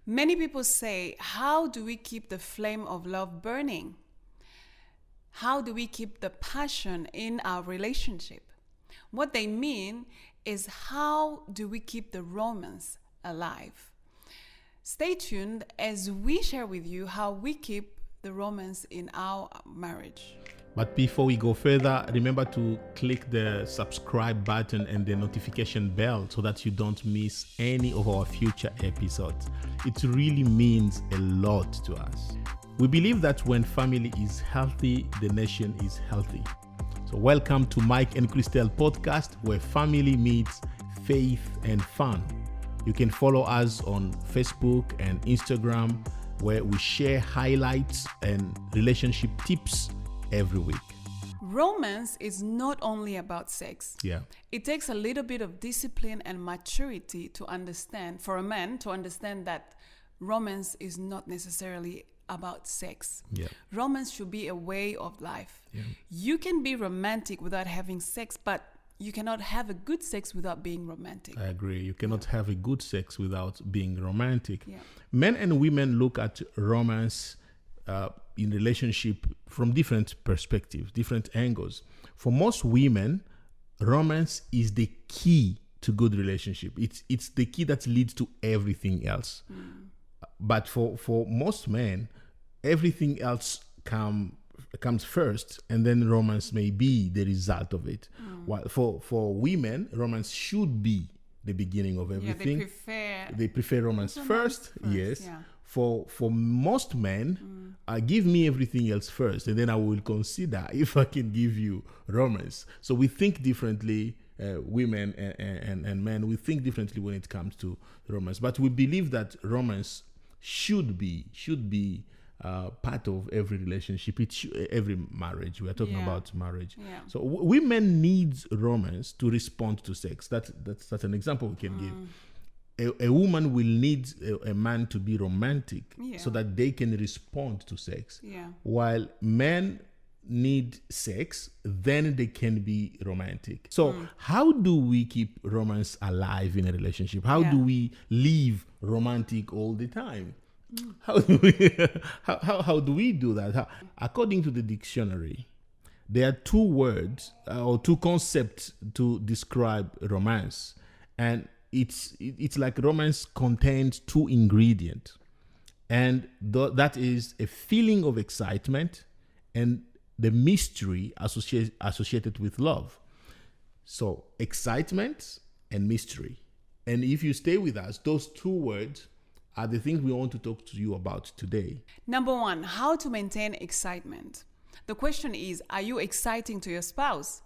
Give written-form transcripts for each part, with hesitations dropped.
Many people say, how do we keep the flame of love burning? How do we keep the passion in our relationship? What they mean is, how do we keep the romance alive? Stay tuned as we share with you how we keep the romance in our marriage. But before we go further, remember to click the subscribe button and the notification bell so that you don't miss any of our future episodes. It really means a lot to us. We believe that when family is healthy, the nation is healthy. So welcome to Mike and Christelle podcast, where family meets faith and fun. You can follow us on Facebook and Instagram, where we share highlights and relationship tips every week. Romance is not only about sex. Yeah. It takes a little bit of discipline and maturity to understand, for a man to understand that romance is not necessarily about sex. Yeah. Romance should be a way of life. Yeah. You can be romantic without having sex, but you cannot have a good sex without being romantic. I agree. You cannot have a good sex without being romantic. Yeah. Men and women look at romance in relationship from different perspectives, different angles. For most women, romance is the key to good relationship. It's the key that leads to everything else. But for most men, everything else comes first, and then romance may be the result of it. While for women, romance should be the beginning of everything. Yeah, they prefer romance first. Yes. Yeah. For most men, give me everything else first, and then I will consider if I can give you romance. So we think differently, women and men. We think differently when it comes to romance, but we believe that romance should be part of every relationship. Every marriage. We are talking about marriage. Yeah. So women need romance to respond to sex. That's an example we can give. A woman will need a man to be romantic so that they can respond to sex. Yeah. While men need sex, then they can be romantic. So how do we keep romance alive in a relationship? How do we live romantic all the time? How do we do that? According to the dictionary, there are two words or two concepts to describe romance, and it's like romance contains two ingredients, and that is a feeling of excitement and the mystery associated with love. So excitement and mystery. And if you stay with us, those two words are the things we want to talk to you about today. Number one, how to maintain excitement. The question is, are you exciting to your spouse?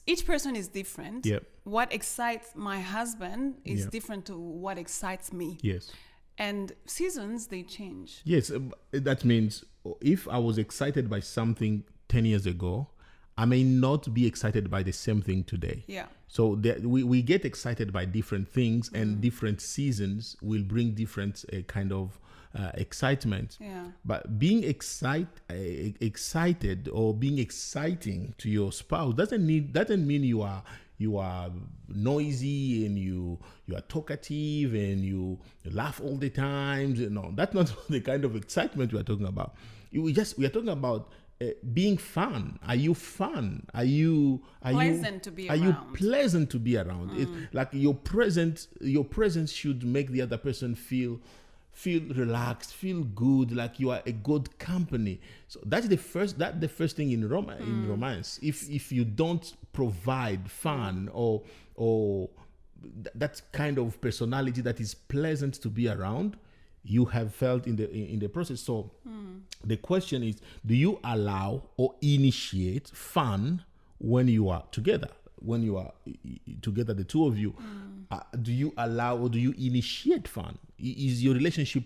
Each person is different. Yep. What excites my husband is different to what excites me. Yes. And seasons, they change. Yes, that means if I was excited by something 10 years ago, I may not be excited by the same thing today. Yeah. So we get excited by different things, and different seasons will bring different kind of excitement. Yeah. But being excited or being exciting to your spouse doesn't mean you are noisy and you are talkative and you laugh all the time. No, that's not the kind of excitement we are talking about. We are talking about being fun. Are you fun? Are you pleasant to be around? Are you pleasant to be around? It's like your presence should make the other person feel relaxed, feel good, like you are a good company. So that's the first thing in romance. If you don't provide fun or that kind of personality that is pleasant to be around, you have felt in the process. So the question is, do you allow or initiate fun when you are together? When you are together, the two of you, do you allow or do you initiate fun? Is your relationship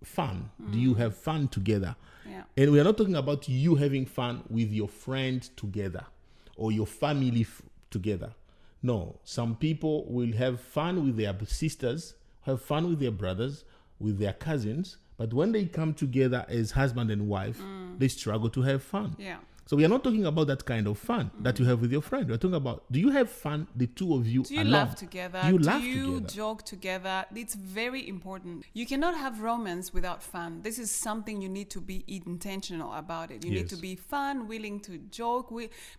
fun? Do you have fun together? Yeah. And we are not talking about you having fun with your friends together or your family together. No, some people will have fun with their sisters, have fun with their brothers, with their cousins, but when they come together as husband and wife, they struggle to have fun. Yeah. So we are not talking about that kind of fun that you have with your friend. We're talking about, do you have fun, the two of you Do you alone? laugh together? Do you Do laugh you together? joke together? It's very important. You cannot have romance without fun. This is something you need to be intentional about it. You need to Yes. be fun, willing to joke.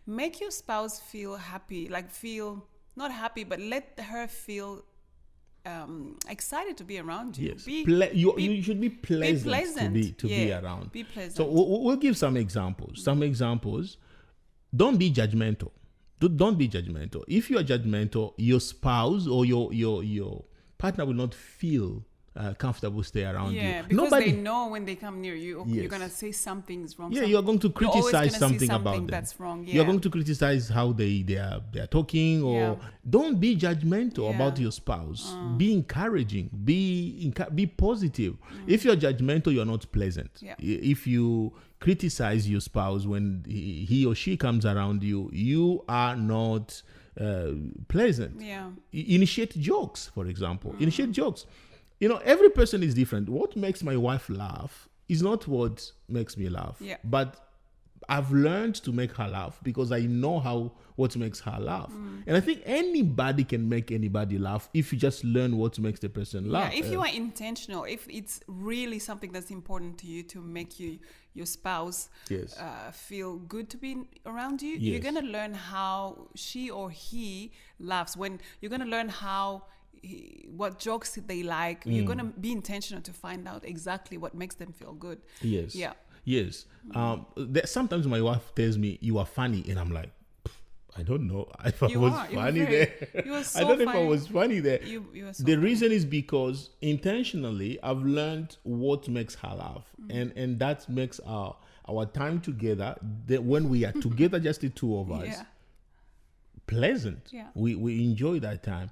Make your spouse feel happy, like feel not happy, but let her feel excited to be around you. Yes. You should be pleasant, pleasant. to be around. Be pleasant. So we'll give some examples. Some examples. Don't be judgmental. Don't be judgmental. If you are judgmental, your spouse or your partner will not feel comfortable stay around yeah, you. because they know when they come near you, you're Yes. gonna say something's wrong. Yeah, you are going to You're always criticize gonna see something about them. that's wrong. Yeah. You are going to criticize how they are talking, or Yeah. don't be judgmental Yeah. about your spouse. Be encouraging. Be positive. If you're judgmental, you're not pleasant. Yeah. If you criticize your spouse when he or she comes around you, you are not pleasant. Yeah. Initiate jokes, for example. Initiate jokes. Every person is different. What makes my wife laugh is not what makes me laugh. Yeah. But I've learned to make her laugh because I know what makes her laugh. And I think anybody can make anybody laugh if you just learn what makes the person laugh. Yeah, if you are intentional, if it's really something that's important to you to make your spouse Yes. feel good to be around you, Yes. you're going to learn how she or he laughs. When you're going to learn what jokes they like, you're going to be intentional to find out exactly what makes them feel good. Yes. Yeah. Yes. Sometimes my wife tells me, "You are funny," and I'm like, I don't know if I was funny there. You were so I don't know if I funny. was funny there. You were so The funny. reason is because intentionally I've learned what makes her laugh, and that makes our time together, that when we are together, just the two of us, Yeah. pleasant. Yeah. We enjoy that time.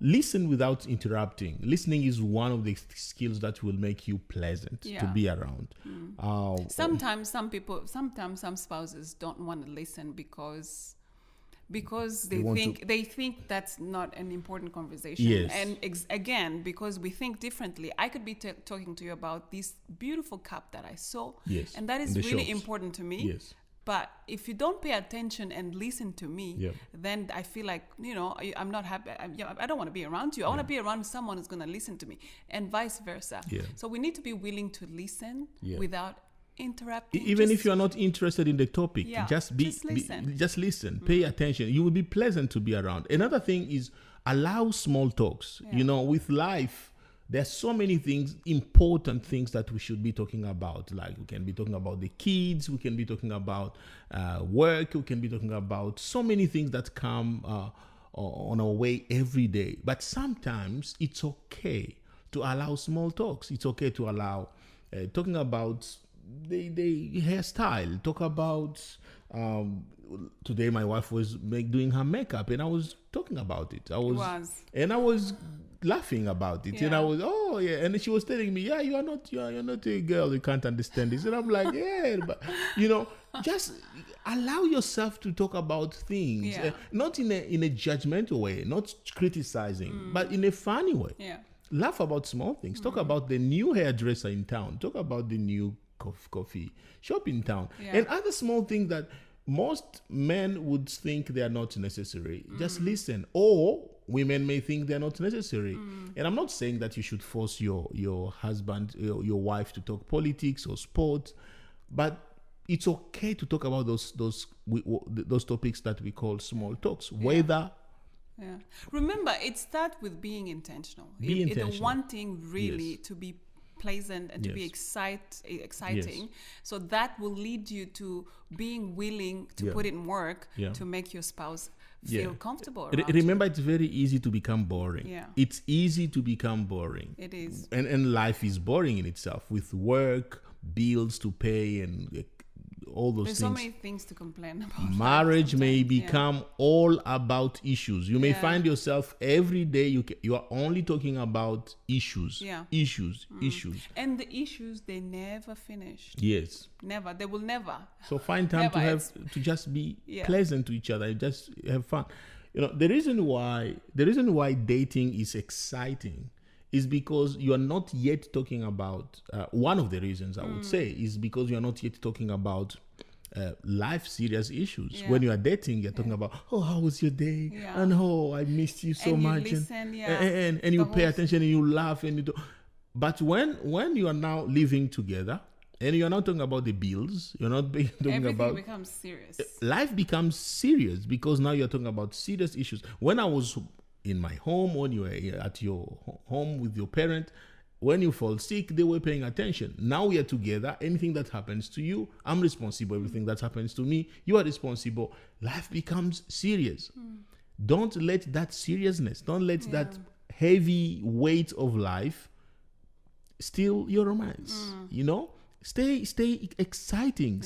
Listen without interrupting. Listening is one of the skills that will make you pleasant to Yeah. be around. Sometimes some spouses don't want to listen because they think that's not an important conversation. Yes. And again, because we think differently. I could be talking to you about this beautiful cup that I saw, Yes, and that is in the really shops. important to me. Yes. But if you don't pay attention and listen to me, Yeah. then I feel like, I'm not happy. I don't want to be around you. I want to be around someone who's going to listen to me, and vice versa. Yeah. So we need to be willing to listen Yeah. without interrupting. Even Just- if you are not interested in the topic, Yeah, just listen. just listen, pay attention. You will be pleasant to be around. Another thing is allow small talks. Yeah. With life, there's so many things, important things that we should be talking about. Like we can be talking about the kids, we can be talking about work, we can be talking about so many things that come on our way every day. But sometimes it's okay to allow small talks. It's okay to allow talking about the hairstyle. Talk about today my wife was doing her makeup, and I was talking about it. I was laughing about it, and I was and she was telling me, you're not a girl, you can't understand this, and I'm like, but just allow yourself to talk about things, not in a judgmental way, not criticizing, but in a funny way. Laugh about small things. Talk about the new hairdresser in town. Talk about the new coffee shop in town, and other small things that most men would think they are not necessary. Just listen. Or women may think they're not necessary. And I'm not saying that you should force your husband, your wife to talk politics or sports, but it's okay to talk about those topics that we call small talks. Whether Remember, it starts with being intentional. Wanting really to be pleasant and to be exciting. So that will lead you to being willing to put in work to make your spouse feel comfortable around Remember, it's very easy to become boring. It's easy to become boring. It is. And life is boring in itself, with work, bills to pay, and all those There's things. so many things to complain about. Marriage may become all about issues. You may find yourself every day you are only talking about issues. Issues. And the issues, they never finish. Yes. Never. They will never. So find time to just be pleasant to each other. Just have fun. The reason why dating is exciting is because you are not yet talking about, one of the reasons I would say is because you are not yet talking about life serious issues. Yeah. When you are dating, you're talking about, oh, how was your day? Yeah. And oh, I missed you so And you much. listen, yeah. And you The pay whole attention and you laugh and you do. But when you are now living together and you're not talking about the bills, you're not talking Everything about becomes serious. life becomes serious because now you're talking about serious issues. When I was in my home, when you were at your home with your parent, when you fall sick, they were paying attention. Now we are together. Anything that happens to you, I'm responsible. Everything that happens to me, you are responsible. Life becomes serious. Don't let that seriousness, don't let that heavy weight of life steal your romance. You know, stay exciting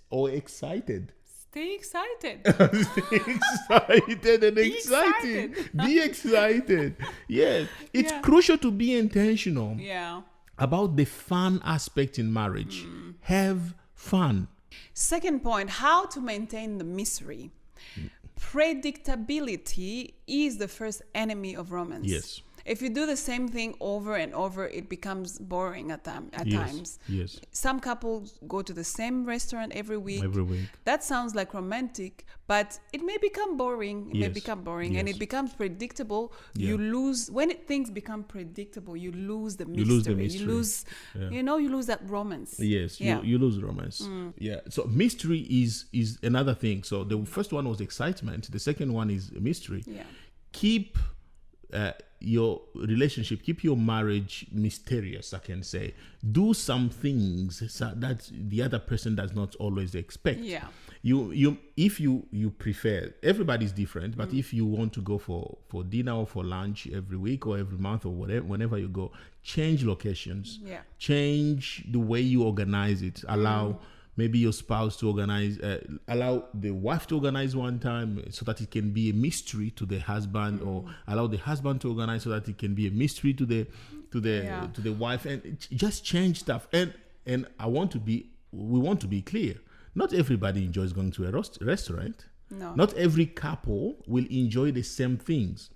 or excited. Stay excited. Stay excited and Be exciting. excited. Be excited. Yes, it's Yeah. crucial to be intentional Yeah. about the fun aspect in marriage. Have fun. Second point, how to maintain the mystery. Predictability is the first enemy of romance. Yes. If you do the same thing over and over, it becomes boring at times. Yes. Some couples go to the same restaurant every week. Every week. That sounds like romantic, but it may become boring. It may Yes. become boring, and Yes. it becomes predictable. Yeah. You lose when things become predictable. You lose the mystery. You lose the mystery. You lose, Yeah. you lose that romance. Yes, Yeah. you lose romance. Yeah. So mystery is another thing. So the first one was excitement. The second one is mystery. Yeah. Keep your relationship, keep your marriage mysterious, I can say. Do some things that the other person does not always expect. Yeah. If you prefer, everybody's different, but if you want to go for dinner or for lunch every week or every month or whatever, whenever you go, change locations. Yeah. Change the way you organize it. Allow maybe your spouse to organize, allow the wife to organize one time so that it can be a mystery to the husband, or allow the husband to organize so that it can be a mystery to the wife, and just change stuff. And we want to be clear. Not everybody enjoys going to a restaurant. No. Not every couple will enjoy the same things.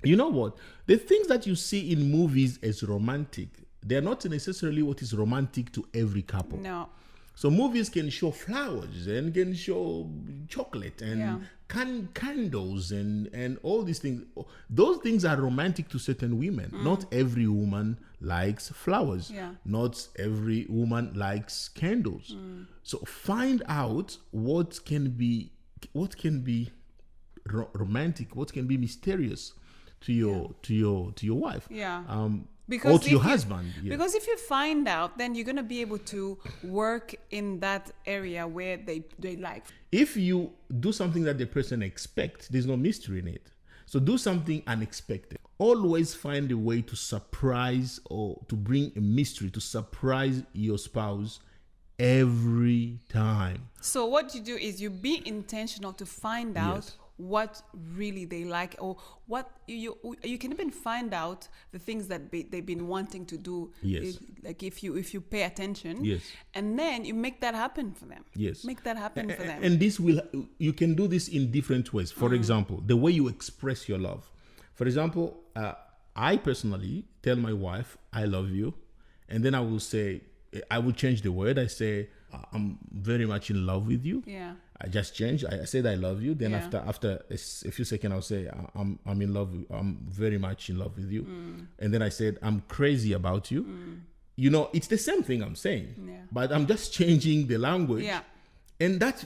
You know what? The things that you see in movies as romantic, they're not necessarily what is romantic to every couple. No. So movies can show flowers and can show chocolate and candles and all these things. Those things are romantic to certain women. Not every woman likes flowers. Yeah. Not every woman likes candles. So find out what can be romantic, what can be mysterious to your wife. Yeah. Or to your husband. Yeah. Because if you find out, then you're going to be able to work in that area where they like. If you do something that the person expects, there's no mystery in it. So do something unexpected. Always find a way to surprise or to bring a mystery, to surprise your spouse every time. So what you do is you be intentional to find out what really they like, or what you can even find out the things that they've been wanting to do. Yes. Like if you pay attention. Yes. And then you make that happen for them. Yes. Make that happen for them. And you can do this in different ways. For example, the way you express your love. For example, I personally tell my wife, I love you. And then I will change the word. I say, I'm very much in love with you. Yeah. I just changed. I said I love you. Then Yeah. after a few seconds, I'll say I'm in love. I'm very much in love with you. And then I said I'm crazy about you. You know, it's the same thing I'm saying, but I'm just changing the language. Yeah. And that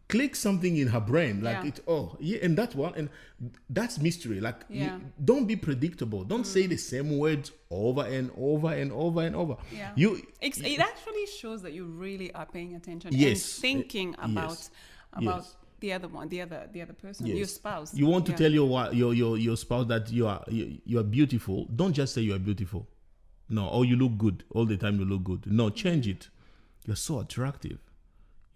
clicks something in her brain, like Yeah. and that one, and that's mystery. Like, Yeah. don't be predictable. Don't say the same words over and over and over and over. Yeah. It It actually shows that you really are paying attention and Yes. thinking about Yes. the other one, the other person, Yes. your spouse. You want to tell your spouse that you are beautiful. Don't just say you are beautiful. No, or you look good all the time. You look good. No, change it. You're so attractive.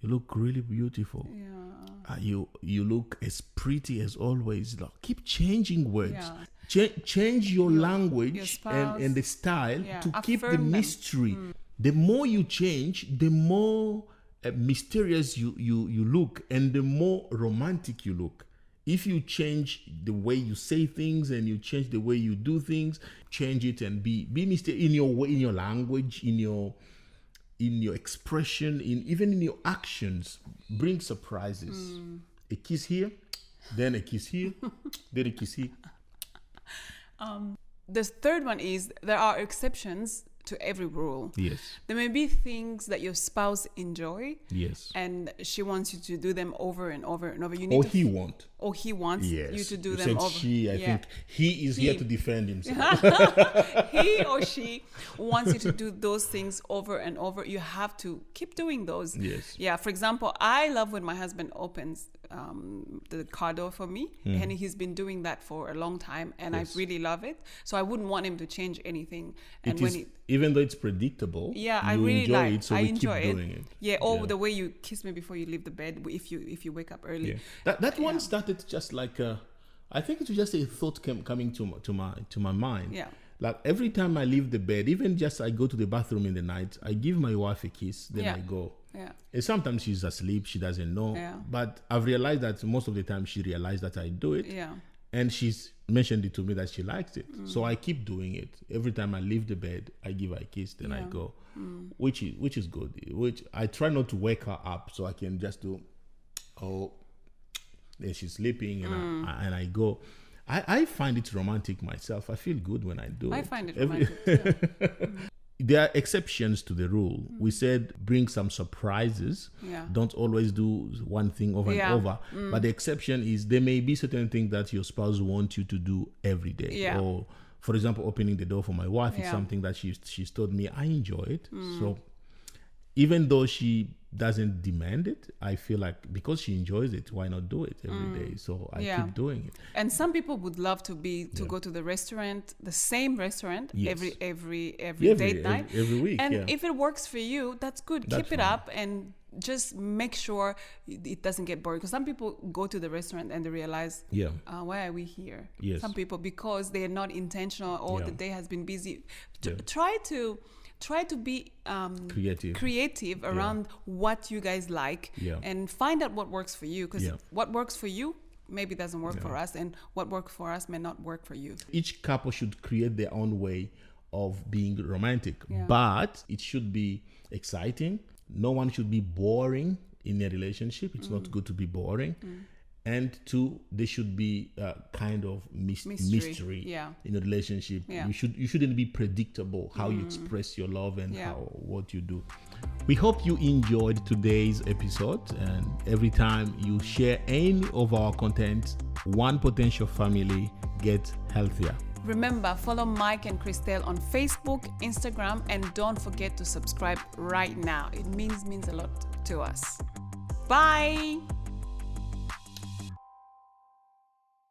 You look really beautiful. Yeah. You look as pretty as always. Like, keep changing words. Yeah. Change your language spouse. and the style to keep the Affirm them. mystery. The more you change, the more mysterious you look, and the more romantic you look. If you change the way you say things and you change the way you do things, change it and be mysterious in your way, in your language, in your in your expression, even in your actions, bring surprises. A kiss here, then a kiss here, then a kiss here. The third one is there are exceptions to every rule. Yes. There may be things that your spouse enjoy. Yes. And she wants you to do them over and over and over. You Or need he wants. Or he wants Yes. you to do You them said over. she, I think he is here to defend himself. He or she wants you to do those things over and over. You have to keep doing those. Yes. Yeah. For example, I love when my husband opens the car door for me, and he's been doing that for a long time, and Yes. I really love it. So I wouldn't want him to change anything. And It when is, he, even though it's predictable, yeah, I you really enjoy like. it, so I we enjoy keep it. doing it. Yeah, or Yeah. the way you kiss me before you leave the bed if you wake up early. Yeah. That one started just like I think it was just a thought coming to my mind. Yeah. Like every time I leave the bed, even just I go to the bathroom in the night, I give my wife a kiss, then Yeah. I go. Yeah. And sometimes she's asleep, she doesn't know. Yeah. But I've realized that most of the time she realized that I do it. Yeah. And she's mentioned it to me that she likes it. So I keep doing it. Every time I leave the bed, I give her a kiss, then I go. Which is good. Which I try not to wake her up so I can just do, then she's sleeping and I go. I find it romantic myself. I feel good when I do it. I find it romantic too. There are exceptions to the rule. We said bring some surprises. Yeah. Don't always do one thing over and over. But the exception is there may be certain things that your spouse wants you to do every day. Yeah. Or, for example, opening the door for my wife is Yeah. something that she's told me I enjoy it. So even though she doesn't demand it, I feel like because she enjoys it, why not do it every day? So I keep doing it. And some people would love to go to the restaurant, the same restaurant, Yes. every Every date night, week. and yeah. if it works for you, that's good. That's Keep it fine. up and just make sure it doesn't get boring. Because some people go to the restaurant and they realize, Yeah. why are we here? Yes. Some people, because they're not intentional or Yeah. the day has been busy. Yeah. Try to be Creative. around what you guys like, Yeah. and find out what works for you. Because Yeah. what works for you maybe doesn't work for us, and what works for us may not work for you. Each couple should create their own way of being romantic, Yeah. but it should be exciting. No one should be boring in a relationship. It's not good to be boring. And two, there should be kind of mystery Yeah. in a relationship. Yeah. You shouldn't be predictable how you express your love and Yeah. what you do. We hope you enjoyed today's episode, and every time you share any of our content, one potential family gets healthier. Remember, follow Mike and Christelle on Facebook, Instagram, and don't forget to subscribe right now. It means a lot to us. Bye.